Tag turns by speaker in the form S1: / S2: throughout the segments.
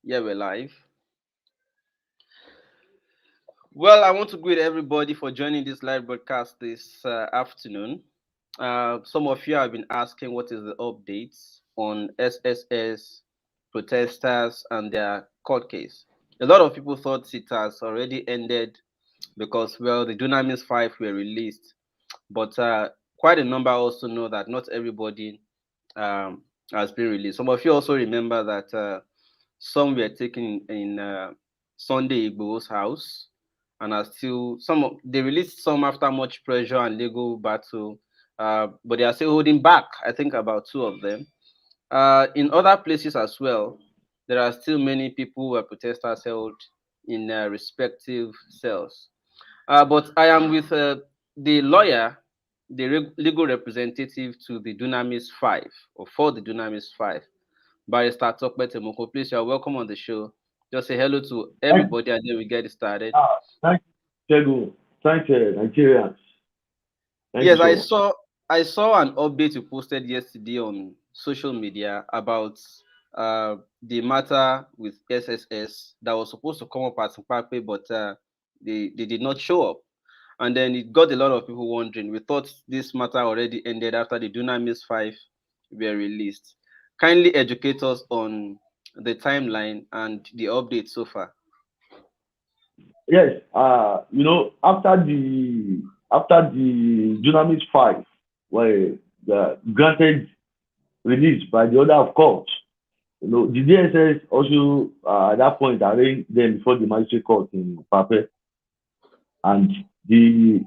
S1: Yeah, we're live. Well, I want to greet everybody for joining this live broadcast this afternoon. Some of you have been asking what is the updates on SSS protesters and their court case. A lot of people thought it has already ended because, well, the Dunamis 5 were released, but quite a number also know that not everybody has been released. Some of you also remember that some were taken in Sunday Igbo's house and are still they released some after much pressure and legal battle, but they are still holding back. I think about two of them. In other places as well, there are still many people who are protesters held in respective cells. But I am with the lawyer, the legal representative to the Dunamis 5, or for the Dunamis 5, Barrister Tope Temokun. Please, you are welcome on the show. Just say hello to everybody and then we get it started.
S2: Thank you, thank Nigerians. Thank you
S1: Yes,
S2: so much.
S1: I saw an update you posted yesterday on social media about the matter with SSS that was supposed to come up at Zimbabwe, but they did not show up. And then it got a lot of people wondering. We thought this matter already ended after the Dunamis 5 were released. Kindly educate us on the timeline and the update so far.
S2: Yes, after the Dunamis 5 were granted release by the order of court, the DSS also at that point arraigned them before the magistrate court in Pape, and the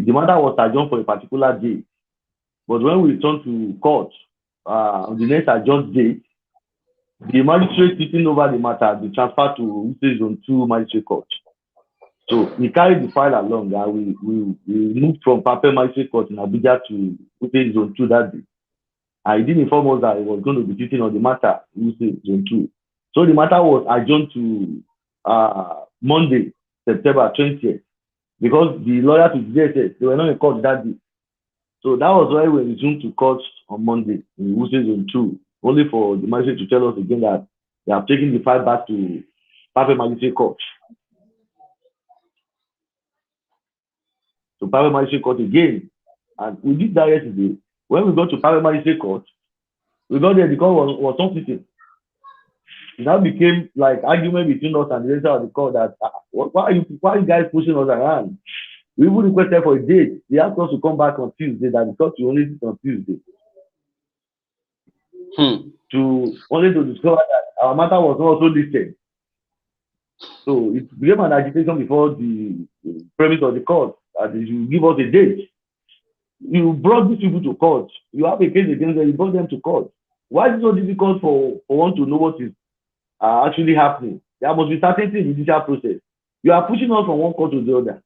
S2: matter was adjourned for a particular day. But when we returned to court on the next adjourned date, the magistrate sitting over the matter be transferred to Wuse Zone 2 Magistrate Court. So we carried the file along and we moved from Pape Magistrate Court in Abuja to Wuse Zone 2 that day. And he did inform us that he was going to be sitting on the matter in Wuse Zone 2. So the matter was adjourned to Monday, September 20th, because the lawyer to the DSS, they were not in court that day. So that was why we resumed to court on Monday in Wuse Zone 2, only for the magistrate to tell us again that they have taken the file back to Pape Magistrate Court. So Pape Magistrate Court again. And we did that yesterday. When we got to Pape Magistrate Court, we got there, the court was not sitting. It now became like argument between us and the rest of the court that why are you guys pushing us around? We even requested for a date. They asked us to come back on Tuesday, that the court will only sit on Tuesday. Only to discover that our matter was not also listed. So it became an agitation before the premise of the court that you give us a date. You brought these people to court. You have a case against them, you brought them to court. Why is it so difficult for one to know what is actually happening? There must be certainty in the judicial process. You are pushing us from one court to the other.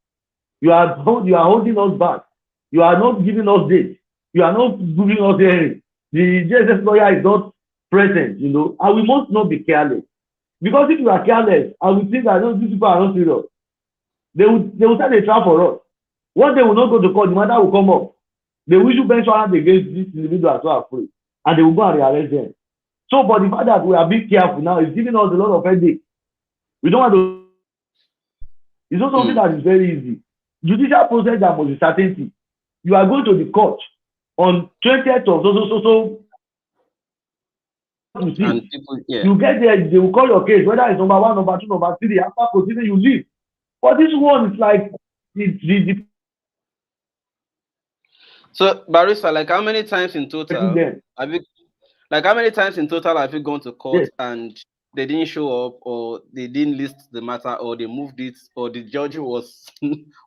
S2: You are holding us back. You are not giving us dates. You are not giving us hearing. The JSS lawyer is not present, and we must not be careless. Because if you are careless and we think that these people are not serious, they will set a trap for us. One day we will not go to court, the matter will come up. They will issue bench warrant against these individuals who are free, and they will go and rearrest them. So, but the fact that we are being careful now is giving us a lot of headache. We don't want to. It's not something that is very easy. Judicial process, there must be certainty. You are going to the court on 20th of so. You see, you get there, they will call your case, whether it's number 1, number 2, number 3. After proceeding, you leave. But this one is like the
S1: So, Barrister, like how many times in total have you gone to court and they didn't show up, or they didn't list the matter, or they moved it, or the judge was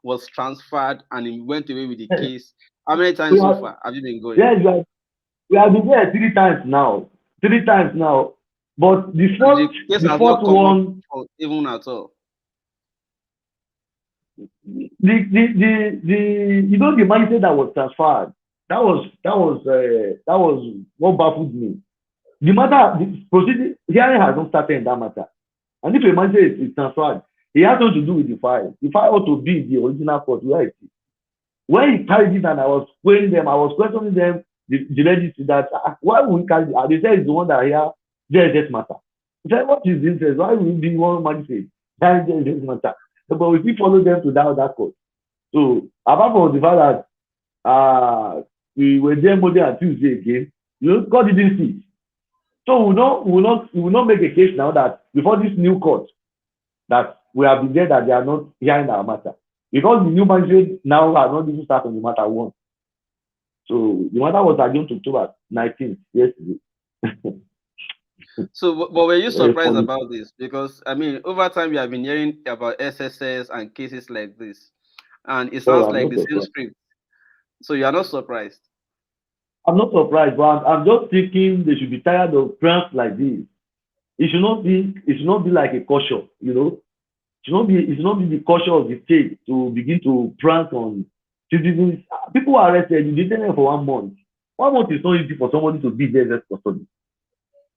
S1: was transferred and he went away with the case? How many times so far have you been going?
S2: Yes, we have been there 3 times now. 3 times now. But the fourth one,
S1: even at all.
S2: The mindset that was transferred, that was what baffled me. The proceeding hearing has not started in that matter, and if a mindset is transferred, it has nothing to do with the file. The file ought to be the original court where it is. When he carried it and I was questioning them, the registry that why would we carry it? They said it's the one that here JSS matter. He said, what is the interest? Why will be one magistrate? That is JSS matter. So, but we still follow them to that other court. So apart from the fact that we were there Monday and Tuesday again, court didn't see. So we will not make a case now that before this new court that we have been there that they are not hearing our matter. Because the new magistrate now has not even started on the matter one. So the matter was adjourned to October 19th yesterday.
S1: So, but were you
S2: Very
S1: surprised
S2: funny.
S1: about this? Because I mean, over time we have been hearing about SSS and cases like this, and it
S2: Oh,
S1: sounds like the same script. So you are not surprised.
S2: I'm not surprised, but I'm just thinking they should be tired of pranks like this. It should not be like a caution, it should not be the caution of the state to begin to prank on citizens. People are arrested, you detain them for 1 month. 1 month is not easy for somebody to be there just custody.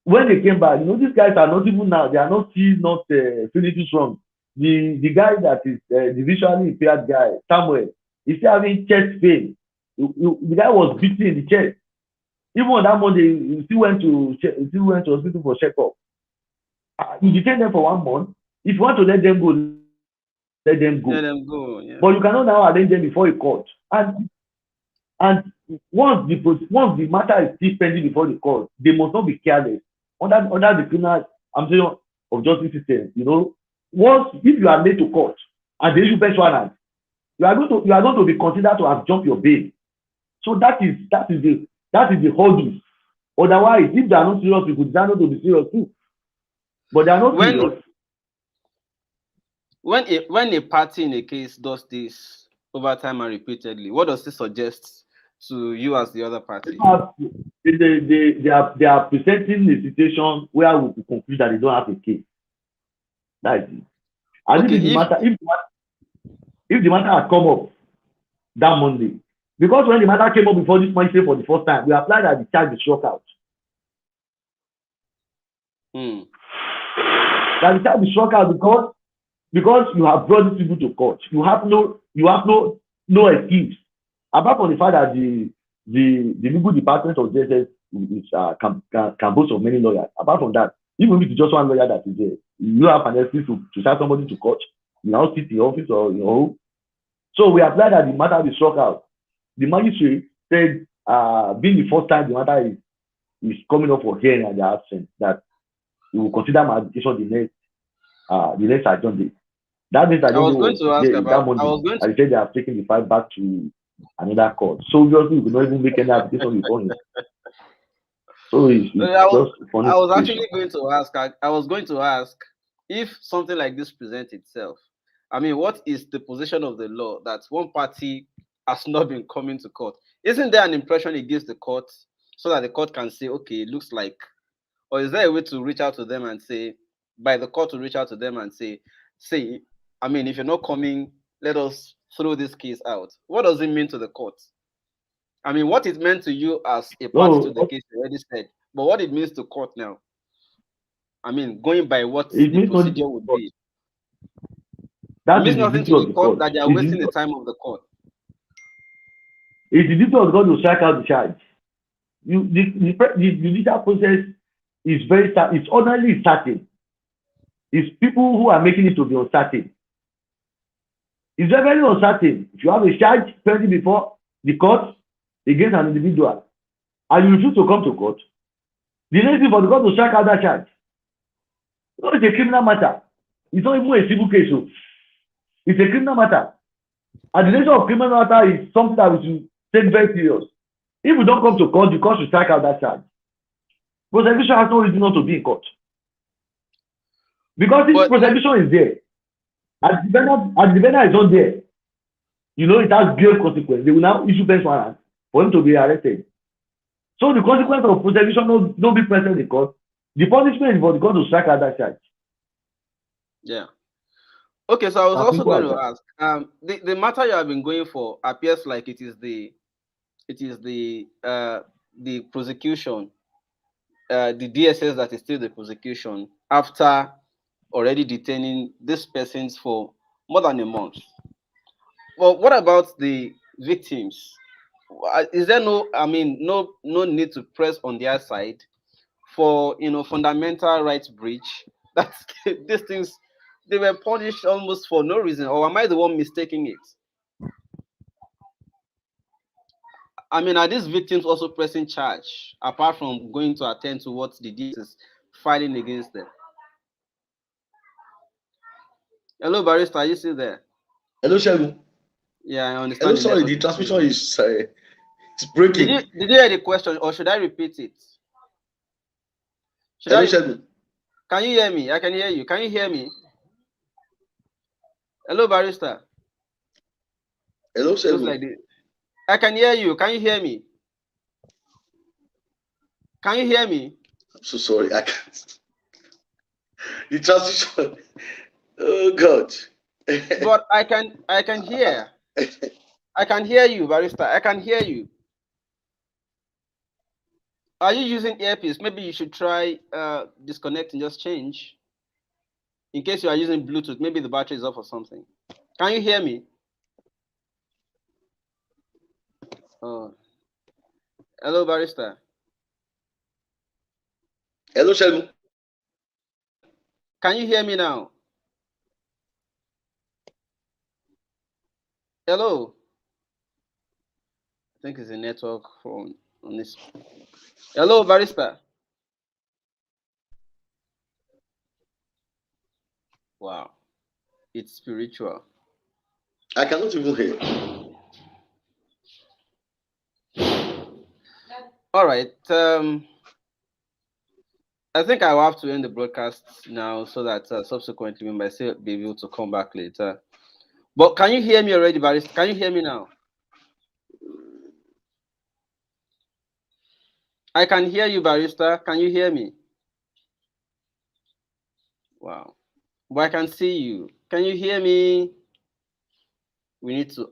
S2: When they came back, these guys are not even now, they are not still not feeling strong. The guy that is the visually impaired guy, Samuel, is still having chest pain. The guy was beaten in the chest. Even on that Monday, he still went to hospital for checkup. You detain them for 1 month. If you want to let them go, let them go.
S1: Let them
S2: But
S1: go.
S2: you
S1: Yeah.
S2: cannot now arrange them before a court. And once the matter is still pending before the court, they must not be careless under the criminal, I'm saying, of justice system. Once if you are late to court and they issue bench warrant, you are going to be considered to have jumped your bail. So that is the hurdle. Otherwise, if they are not serious, you could decide not to be serious too. But they are not
S1: When
S2: serious.
S1: when a party in a case does this over time and repeatedly, what does it suggest to you as the other party?
S2: They are presenting a situation where we could conclude that they don't have a case. That is it. And
S1: Okay,
S2: if the
S1: if
S2: matter if the matter had come up that Monday, because when the matter came up before this magistrate for the first time, we applied that the charge be struck out.
S1: hmm,
S2: That the charge be struck out because you have brought these people to court. You have no excuse. Apart from the fact that the legal department of JSS can boast of many lawyers. Apart from that, even if it's just one lawyer that is there, you have an excuse to charge somebody to court. You now sit in the office or your home. So we applied that the matter be struck out. The magistrate said, being the first time the matter is coming up for hearing and they are absent, that he will consider my application the next adjourned date. That next
S1: I
S2: adjourned
S1: was
S2: date
S1: going
S2: was
S1: to ask
S2: that
S1: about, I
S2: Monday.
S1: was going to,
S2: And they said they have taken the file back to another court. So obviously, we could not even make any application before him. So it's
S1: I was,
S2: just a funny
S1: I was
S2: situation.
S1: actually going to ask, I was going to ask if something like this presents itself. I mean, what is the position of the law that one party has not been coming to court? Isn't there an impression it gives the court so that the court can say, okay, it looks like, or is there a way to reach out to them and say, by the court to reach out to them and say, I mean, if you're not coming, let us throw this case out. What does it mean to the court? I mean, what it meant to you as a party to
S2: No,
S1: the case, you already said, but what it means to court now, I mean, going by what
S2: it
S1: the
S2: means nothing to
S1: procedure
S2: the
S1: would
S2: court.
S1: be, it
S2: That is
S1: means
S2: the
S1: nothing
S2: duty
S1: to
S2: of
S1: the
S2: the
S1: court
S2: court.
S1: that they are
S2: It's the
S1: wasting
S2: duty
S1: the
S2: of,
S1: time of the court.
S2: it's the duty of the court to strike out the charge. The judicial process is it's ordinarily certain. It's people who are making it to be uncertain. It's very, very uncertain. If you have a charge pending before the court against an individual and you refuse to come to court, the next thing for the court to strike out that charge. No, it's a criminal matter. It's not even a civil case. So it's a criminal matter. And the nature of criminal matter is something that we should take very serious. If we don't come to court, the court should strike out that charge. Prosecution has no reason not to be in court. Because if
S1: But
S2: prosecution is there, and the defendant is not there, it has grave consequence. They will now issue bench warrant for him to be arrested. So the consequence of prosecution no be present in court. The punishment is for the court to strike out that charge.
S1: yeah. Okay, so I was
S2: As
S1: also
S2: simple
S1: going
S2: as
S1: to
S2: that.
S1: ask, the matter you have been going for appears like it is the prosecution, the DSS that is still the prosecution after already detaining these persons for more than a month. Well, what about the victims? Is there no, I mean, no need to press on their side for fundamental rights breach. That's these things, they were punished almost for no reason, or am I the one mistaking it? I mean, are these victims also pressing charge apart from going to attend to what the DSS is filing against them? Hello, barrister, are you still there?
S2: Hello, Shegun.
S1: Yeah, I understand
S2: Hello,
S1: the
S2: sorry,
S1: network
S2: the
S1: is
S2: transmission
S1: changing.
S2: is it's breaking.
S1: Did you hear the question, or should I repeat it? Should
S2: Hello,
S1: I?
S2: Shegun.
S1: Can you hear me? I can hear you. Can you hear me? Hello, barrister.
S2: Hello,
S1: Looks
S2: Shegun.
S1: like this. I can hear you. Can you hear me? Can you hear me?
S2: I'm so sorry. I can't. The transition. Oh God.
S1: But I can hear. I can hear you, barrister. I can hear you. Are you using earpiece? Maybe you should try disconnect and just change. In case you are using Bluetooth, maybe the battery is off or something. Can you hear me? Oh, hello, barrister.
S2: Hello, Shegun.
S1: Can you hear me now? Hello. I think it's a network on this. Hello, barrister. Wow, it's spiritual.
S2: I cannot even hear.
S1: All right. I think I will have to end the broadcast now so that subsequently we might still be able to come back later. But can you hear me already, barrister? Can you hear me now? I can hear you, barrister. Can you hear me? Wow. But I can see you. Can you hear me? We need to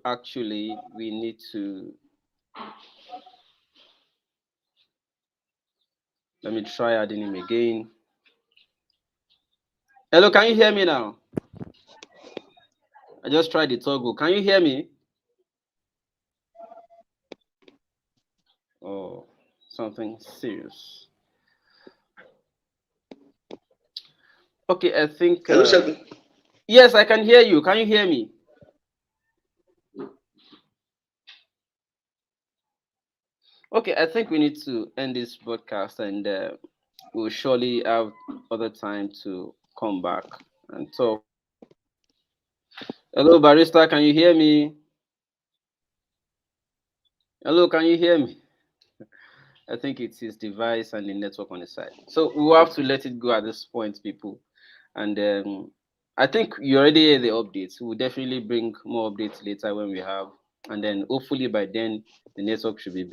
S1: let me try adding him again. Hello, can you hear me now? I just tried the toggle. Can you hear me? Oh, something serious. Okay, I think
S2: Hello, Shegun.
S1: yes, I can hear you. Can you hear me? Okay, I think we need to end this broadcast, and we'll surely have other time to come back and talk. Hello, barista, can you hear me? Hello, can you hear me? I think it's his device and the network on the side. So we'll have to let it go at this point, people. And I think you already hear the updates. We'll definitely bring more updates later when we have. And then hopefully by then, the network should be better.